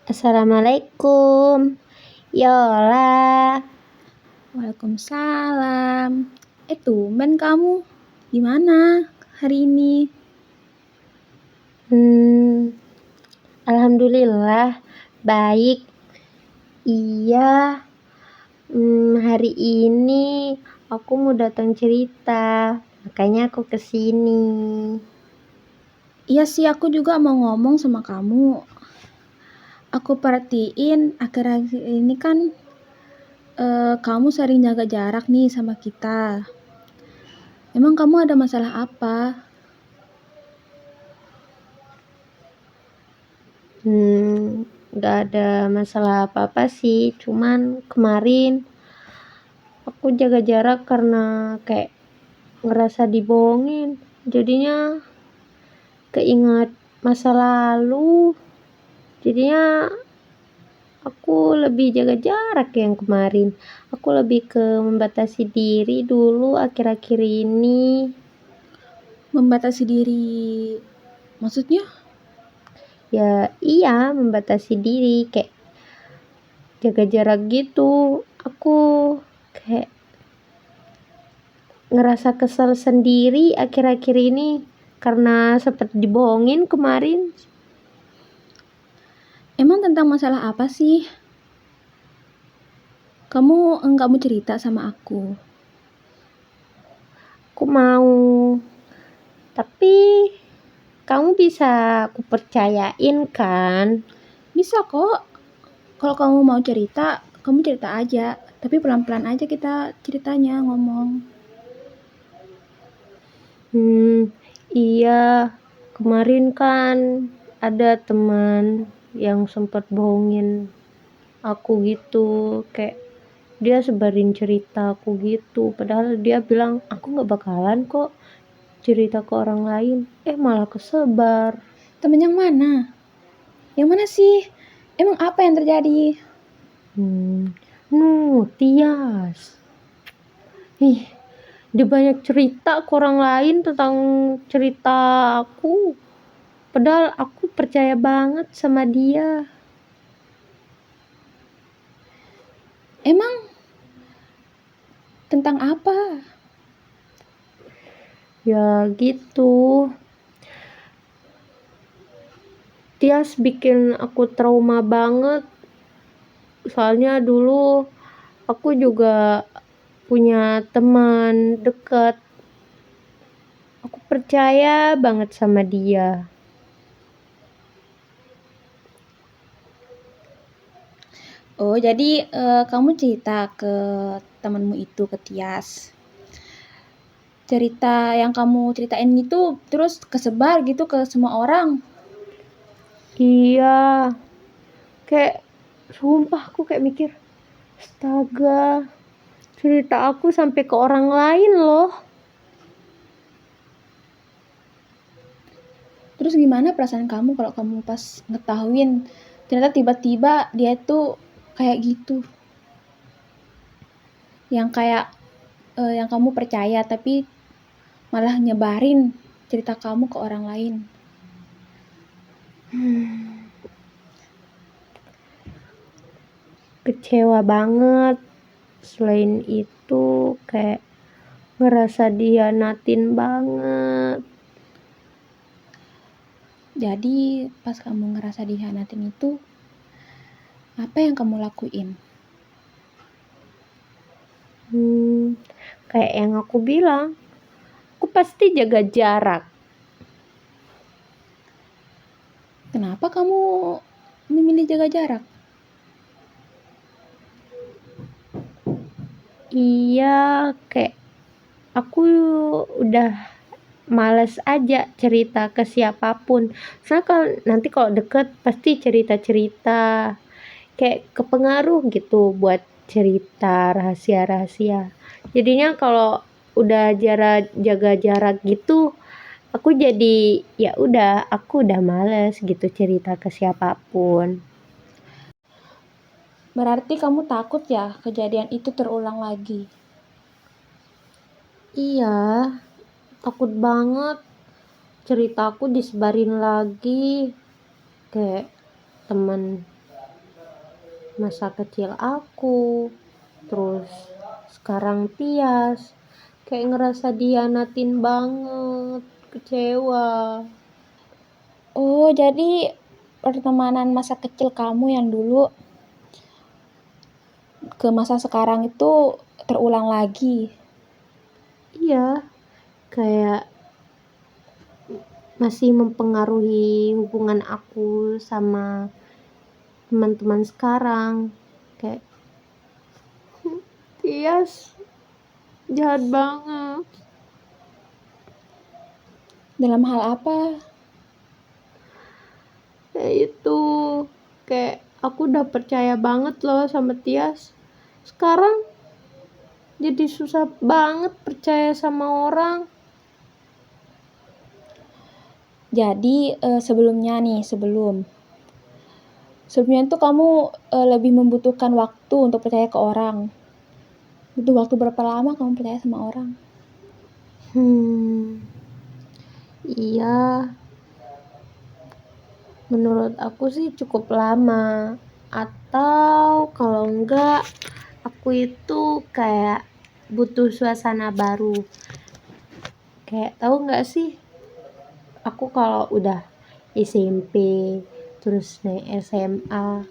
Assalamualaikum, Yola. Waalaikumsalam. Tumben kamu. Gimana hari ini? Alhamdulillah baik. Iya, hari ini aku mau datang cerita, makanya aku kesini. Iya sih, aku juga mau ngomong sama kamu. Aku perhatiin akhir-akhir ini kan kamu sering jaga jarak nih sama kita. Emang kamu ada masalah apa? Gak ada masalah apa-apa sih, cuman kemarin aku jaga jarak karena kayak ngerasa dibohongin, jadinya keingat masa lalu, jadinya aku lebih jaga jarak yang kemarin. Aku lebih ke membatasi diri dulu akhir-akhir ini. Membatasi diri maksudnya? Ya iya, membatasi diri, kayak jaga jarak gitu. Aku kayak ngerasa kesel sendiri akhir-akhir ini karena sempat dibohongin kemarin. Emang tentang masalah apa sih? Kamu enggak mau cerita sama aku? Aku mau, tapi kamu bisa aku percayain kan? Bisa kok. Kalau kamu mau cerita, kamu cerita aja. Tapi pelan-pelan aja kita ceritanya, ngomong. Iya, kemarin kan ada teman yang sempat bohongin aku gitu, kayak dia sebarin cerita aku gitu, padahal dia bilang aku nggak bakalan kok cerita ke orang lain, malah kesebar. Temen yang mana? Yang mana sih? Emang apa yang terjadi? Tias. Dia banyak cerita ke orang lain tentang cerita aku, padahal aku percaya banget sama dia. Emang tentang apa? Ya gitu, Tias bikin aku trauma banget. Soalnya dulu aku juga punya teman dekat, aku percaya banget sama dia. Oh, jadi kamu cerita ke temanmu itu, ke Tias. Cerita yang kamu ceritain itu terus kesebar gitu ke semua orang. Iya, kayak sumpah aku kayak mikir, astaga, cerita aku sampai ke orang lain loh. Terus gimana perasaan kamu kalau kamu pas ngetahuin ternyata tiba-tiba dia tuh kayak gitu? Yang kayak yang kamu percaya tapi malah nyebarin cerita kamu ke orang lain. Kecewa banget. Selain itu kayak ngerasa dihianatin banget. Jadi pas kamu ngerasa dihianatin itu, apa yang kamu lakuin? Kayak yang aku bilang, aku pasti jaga jarak. Kenapa kamu memilih jaga jarak? Iya, kayak aku udah males aja cerita ke siapapun. Soalnya nanti kalau deket pasti cerita-cerita, kayak kepengaruh gitu buat cerita rahasia-rahasia. Jadinya kalau udah jaga jarak gitu, aku jadi ya udah, aku udah males gitu cerita ke siapapun. Berarti kamu takut ya kejadian itu terulang lagi? Iya, takut banget ceritaku disebarin lagi, kayak temen masa kecil aku, terus sekarang Tias, kayak ngerasa dihianatin banget, kecewa. Oh, jadi pertemanan masa kecil kamu yang dulu ke masa sekarang itu terulang lagi. Iya, kayak masih mempengaruhi hubungan aku sama teman-teman sekarang. Kayak Tias jahat banget. Dalam hal apa? Kayak itu, kayak aku udah percaya banget loh sama Tias. Sekarang jadi susah banget percaya sama orang. Jadi sebelumnya itu kamu lebih membutuhkan waktu untuk percaya ke orang. Butuh waktu berapa lama kamu percaya sama orang? Iya, menurut aku sih cukup lama. Atau kalau enggak, aku itu kayak butuh suasana baru. Kayak tahu nggak sih, aku kalau udah SMP terus naik SMA,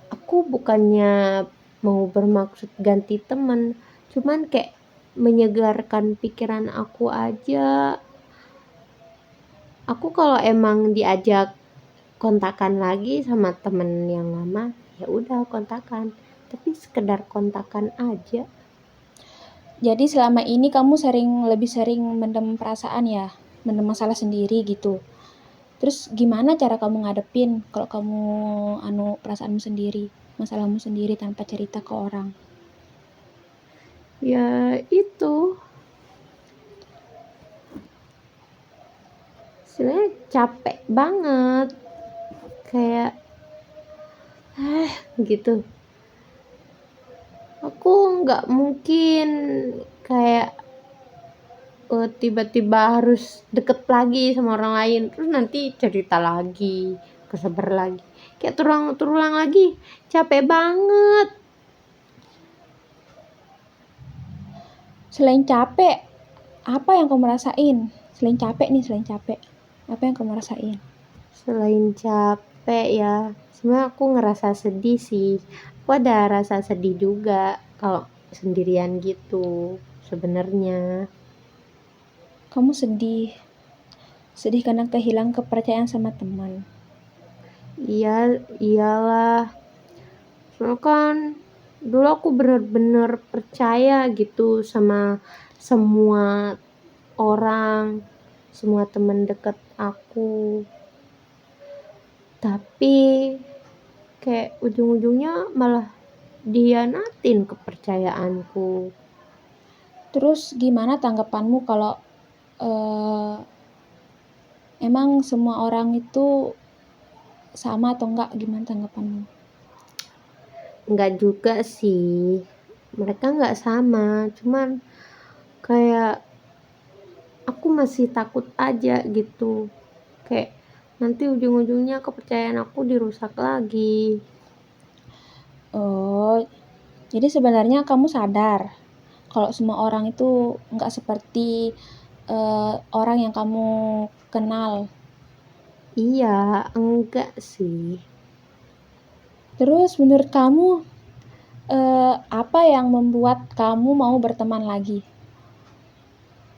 aku bukannya mau bermaksud ganti temen, cuman kayak menyegarkan pikiran aku aja. Aku kalau emang diajak kontakan lagi sama temen yang lama, ya udah kontakan, tapi sekedar kontakan aja. Jadi selama ini kamu lebih sering mendem perasaan ya, mendem masalah sendiri gitu. Terus gimana cara kamu ngadepin kalau kamu perasaanmu sendiri, masalahmu sendiri tanpa cerita ke orang? Ya itu, sebenarnya capek banget, kayak gitu. Aku nggak mungkin kayak tiba-tiba harus deket lagi sama orang lain, terus nanti cerita lagi, kesebar lagi, kayak terulang lagi, capek banget. Selain capek, apa yang kamu rasain? Selain capek, apa yang kamu rasain? Selain capek ya, sebenarnya aku ngerasa sedih sih. Aku ada rasa sedih juga kalau sendirian gitu sebenarnya. Kamu sedih. Sedih karena kehilangan kepercayaan sama teman. Iya, iyalah. Soalnya kan dulu aku bener-bener percaya gitu sama semua orang, semua teman dekat aku. Tapi kayak ujung-ujungnya malah dihianatin kepercayaanku. Terus gimana tanggapanmu kalau emang semua orang itu sama atau enggak? Gimana tanggapanmu? Enggak juga sih, mereka enggak sama, cuman kayak aku masih takut aja gitu, kayak nanti ujung-ujungnya kepercayaan aku dirusak lagi. Oh, jadi sebenarnya kamu sadar kalau semua orang itu enggak seperti orang yang kamu kenal. Iya, enggak sih. Terus menurut kamu apa yang membuat kamu mau berteman lagi?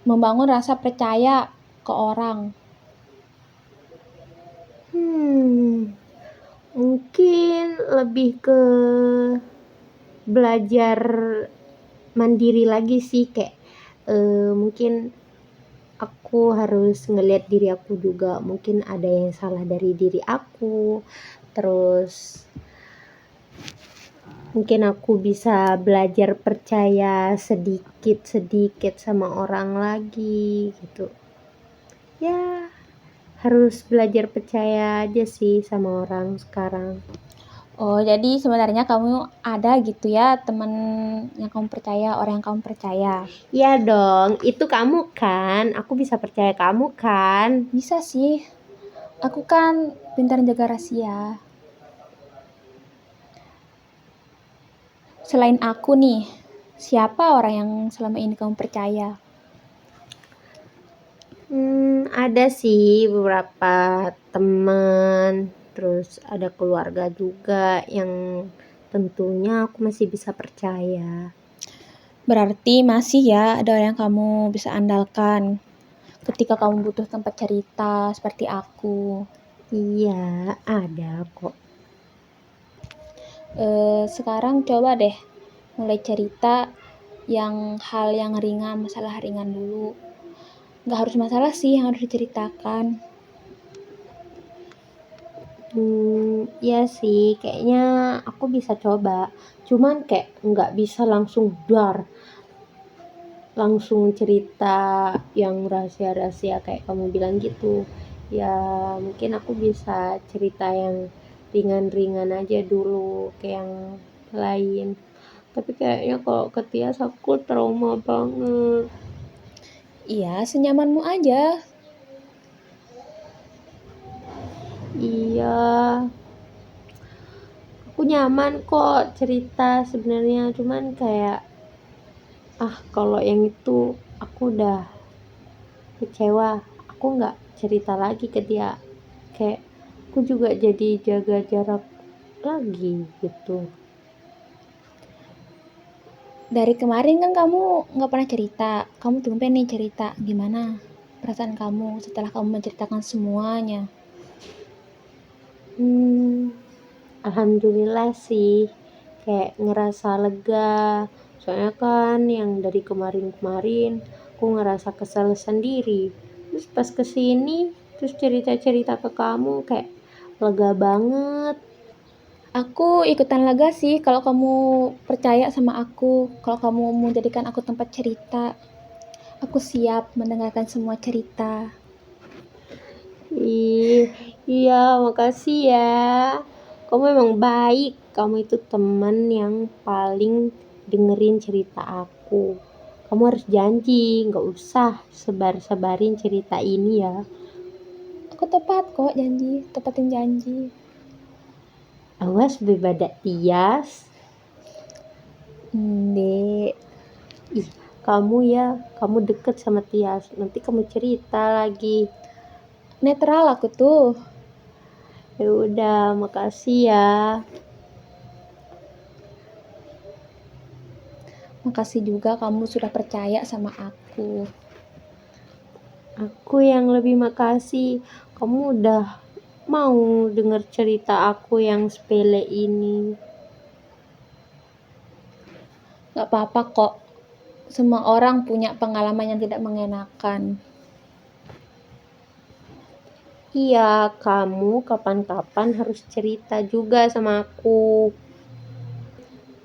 Membangun rasa percaya ke orang. Mungkin lebih ke belajar mandiri lagi sih, kayak mungkin aku harus ngelihat diri aku juga, mungkin ada yang salah dari diri aku, terus mungkin aku bisa belajar percaya sedikit-sedikit sama orang lagi gitu ya. Harus belajar percaya aja sih sama orang sekarang. Oh, jadi sebenarnya kamu ada gitu ya teman yang kamu percaya, orang yang kamu percaya. Iya dong, itu kamu kan, aku bisa percaya kamu kan. Bisa sih, aku kan pintar jaga rahasia. Selain aku nih, siapa orang yang selama ini kamu percaya? Ada sih beberapa teman, terus ada keluarga juga yang tentunya aku masih bisa percaya. Berarti masih ya ada orang yang kamu bisa andalkan ketika kamu butuh tempat cerita seperti aku. Iya, ada kok. Sekarang coba deh mulai cerita hal yang ringan, masalah ringan dulu. Nggak harus masalah sih yang harus diceritakan. Iya sih, kayaknya aku bisa coba. Cuman kayak nggak bisa langsung langsung cerita yang rahasia-rahasia kayak kamu bilang gitu. Ya, mungkin aku bisa cerita yang ringan-ringan aja dulu, kayak yang lain. Tapi kayaknya kalau ke Tias aku trauma banget. Iya, senyamanmu aja. Iya, aku nyaman kok cerita sebenarnya, cuman kayak kalau yang itu aku udah kecewa, aku nggak cerita lagi ke dia, kayak aku juga jadi jaga jarak lagi gitu. Dari kemarin kan kamu nggak pernah cerita. Kamu tumben nih cerita. Gimana perasaan kamu setelah kamu menceritakan semuanya? Alhamdulillah sih, kayak ngerasa lega. Soalnya kan yang dari kemarin-kemarin aku ngerasa kesel sendiri. Terus pas kesini, terus cerita-cerita ke kamu kayak lega banget. Aku ikutan lega sih kalau kamu percaya sama aku, kalau kamu mau jadikan aku tempat cerita. Aku siap mendengarkan semua cerita. Ih, iya, makasih ya. Kamu emang baik. Kamu itu teman yang paling dengerin cerita aku. Kamu harus janji, nggak usah sebar-sebarin cerita ini ya. Aku tepat kok janji, tepatin janji. Awas bebadak Tias. Dek, Ih, kamu deket sama Tias. Nanti kamu cerita lagi. netral aku tuh. Ya udah, makasih ya. Makasih juga kamu sudah percaya sama aku. Aku yang lebih makasih. Kamu udah mau denger cerita aku yang sepele ini. Gak apa-apa kok. Semua orang punya pengalaman yang tidak mengenakan. Iya, kamu kapan-kapan harus cerita juga sama aku.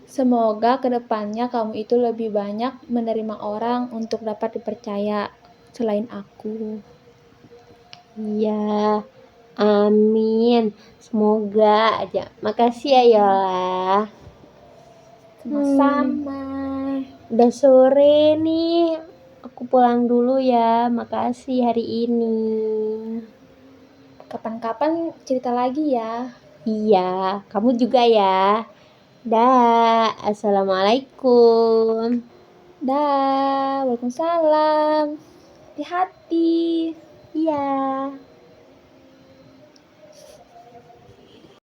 Semoga kedepannya kamu itu lebih banyak menerima orang untuk dapat dipercaya selain aku. Iya, amin. Semoga aja. Makasih ya Yola. Sama-sama. Udah sore nih. Aku pulang dulu ya. Makasih hari ini. Kapan-kapan cerita lagi ya. Iya, kamu juga ya. Dah, assalamualaikum. Dah, waalaikumsalam. Hati-hati. Iya.